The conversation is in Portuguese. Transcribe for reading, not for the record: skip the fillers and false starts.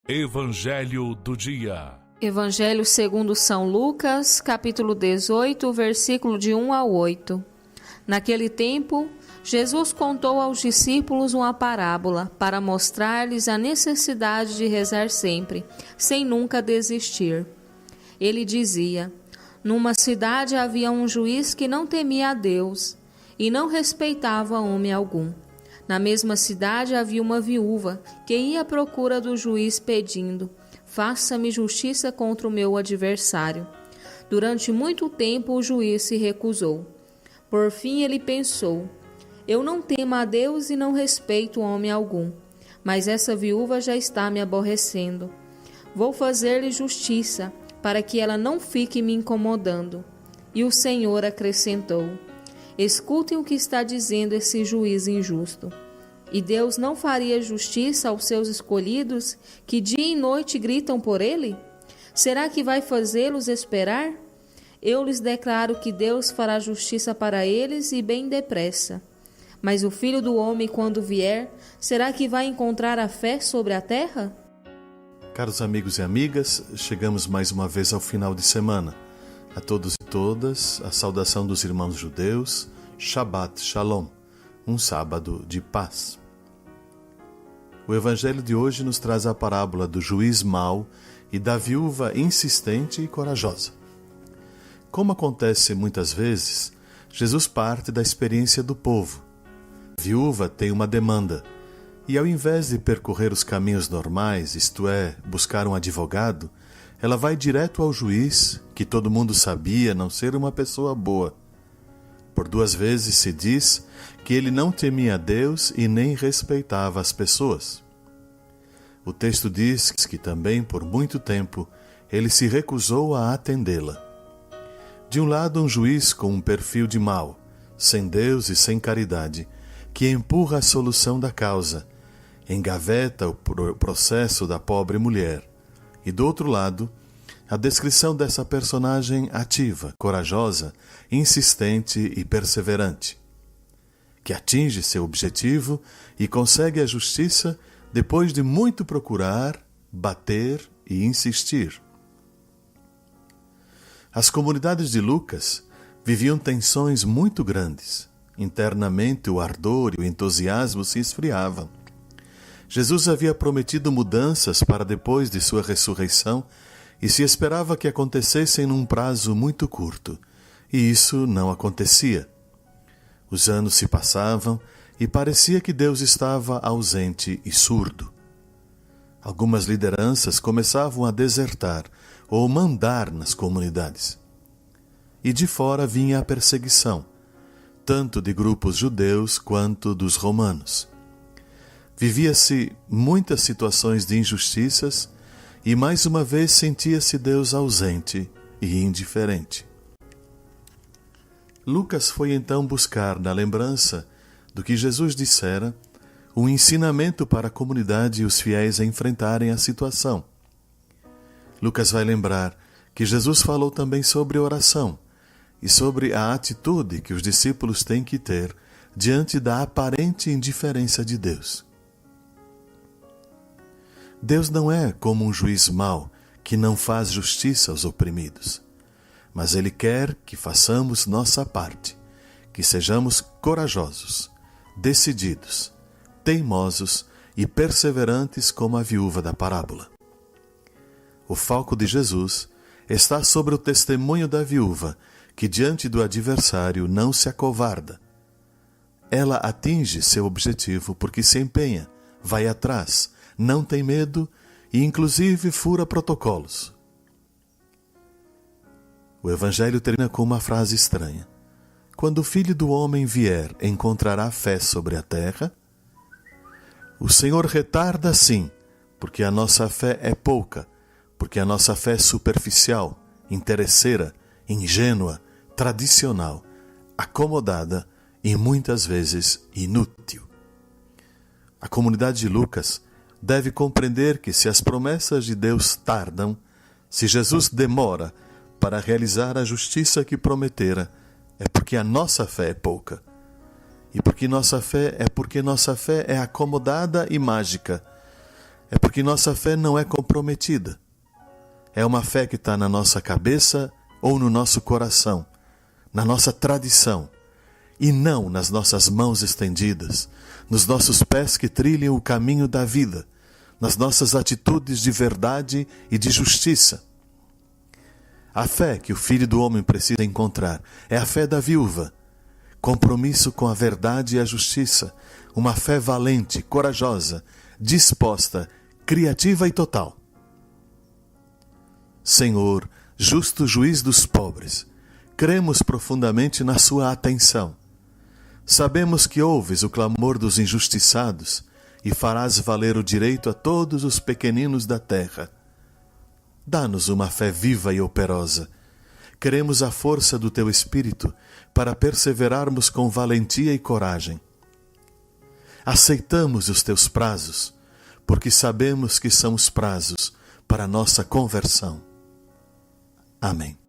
Evangelho do dia. Evangelho segundo São Lucas, capítulo 18, versículo de 1 a 8. Naquele tempo, Jesus contou aos discípulos uma parábola para mostrar-lhes a necessidade de rezar sempre, sem nunca desistir. Ele dizia: numa cidade havia um juiz que não temia a Deus e não respeitava homem algum. Na mesma cidade havia uma viúva que ia à procura do juiz pedindo: faça-me justiça contra o meu adversário. Durante muito tempo o juiz se recusou. Por fim ele pensou: eu não temo a Deus e não respeito homem algum, mas essa viúva já está me aborrecendo. Vou fazer-lhe justiça, para que ela não fique me incomodando. E o Senhor acrescentou: escutem o que está dizendo esse juiz injusto. E Deus não faria justiça aos seus escolhidos, que dia e noite gritam por ele? Será que vai fazê-los esperar? Eu lhes declaro que Deus fará justiça para eles e bem depressa. Mas o Filho do Homem, quando vier, será que vai encontrar a fé sobre a terra? Caros amigos e amigas, chegamos mais uma vez ao final de semana. A todos e todas, a saudação dos irmãos judeus, Shabbat Shalom, um sábado de paz. O Evangelho de hoje nos traz a parábola do juiz mau e da viúva insistente e corajosa. Como acontece muitas vezes, Jesus parte da experiência do povo. A viúva tem uma demanda, e ao invés de percorrer os caminhos normais, isto é, buscar um advogado, ela vai direto ao juiz, que todo mundo sabia não ser uma pessoa boa. Por 2 vezes se diz que ele não temia a Deus e nem respeitava as pessoas. O texto diz que também, por muito tempo, ele se recusou a atendê-la. De um lado, um juiz com um perfil de mau, sem Deus e sem caridade, que empurra a solução da causa, engaveta o processo da pobre mulher. E do outro lado, a descrição dessa personagem ativa, corajosa, insistente e perseverante, que atinge seu objetivo e consegue a justiça depois de muito procurar, bater e insistir. As comunidades de Lucas viviam tensões muito grandes. Internamente o ardor e o entusiasmo se esfriavam. Jesus havia prometido mudanças para depois de sua ressurreição e se esperava que acontecessem num prazo muito curto, e isso não acontecia. Os anos se passavam e parecia que Deus estava ausente e surdo. Algumas lideranças começavam a desertar ou mandar nas comunidades. E de fora vinha a perseguição, tanto de grupos judeus quanto dos romanos. Vivia-se muitas situações de injustiças e mais uma vez sentia-se Deus ausente e indiferente. Lucas foi então buscar na lembrança do que Jesus dissera um ensinamento para a comunidade e os fiéis a enfrentarem a situação. Lucas vai lembrar que Jesus falou também sobre oração e sobre a atitude que os discípulos têm que ter diante da aparente indiferença de Deus. Deus não é como um juiz mau que não faz justiça aos oprimidos, mas Ele quer que façamos nossa parte, que sejamos corajosos, decididos, teimosos e perseverantes como a viúva da parábola. O foco de Jesus está sobre o testemunho da viúva, que diante do adversário não se acovarda. Ela atinge seu objetivo porque se empenha, vai atrás, não tem medo e inclusive fura protocolos. O Evangelho termina com uma frase estranha. Quando o Filho do Homem vier, encontrará fé sobre a terra? O Senhor retarda sim, porque a nossa fé é pouca, porque a nossa fé é superficial, interesseira, ingênua, tradicional, acomodada e muitas vezes inútil. A comunidade de Lucas deve compreender que se as promessas de Deus tardam, se Jesus demora para realizar a justiça que prometera, é porque a nossa fé é pouca. E porque nossa fé é acomodada e mágica. é porque nossa fé não é comprometida. É uma fé que está na nossa cabeça ou no nosso coração, na nossa tradição, e não nas nossas mãos estendidas, nos nossos pés que trilham o caminho da vida, nas nossas atitudes de verdade e de justiça. A fé que o Filho do Homem precisa encontrar é a fé da viúva, compromisso com a verdade e a justiça, uma fé valente, corajosa, disposta, criativa e total. Senhor, justo juiz dos pobres, cremos profundamente na sua atenção. Sabemos que ouves o clamor dos injustiçados e farás valer o direito a todos os pequeninos da terra. Dá-nos uma fé viva e operosa. Queremos a força do teu Espírito para perseverarmos com valentia e coragem. Aceitamos os teus prazos, porque sabemos que são os prazos para a nossa conversão. Amém.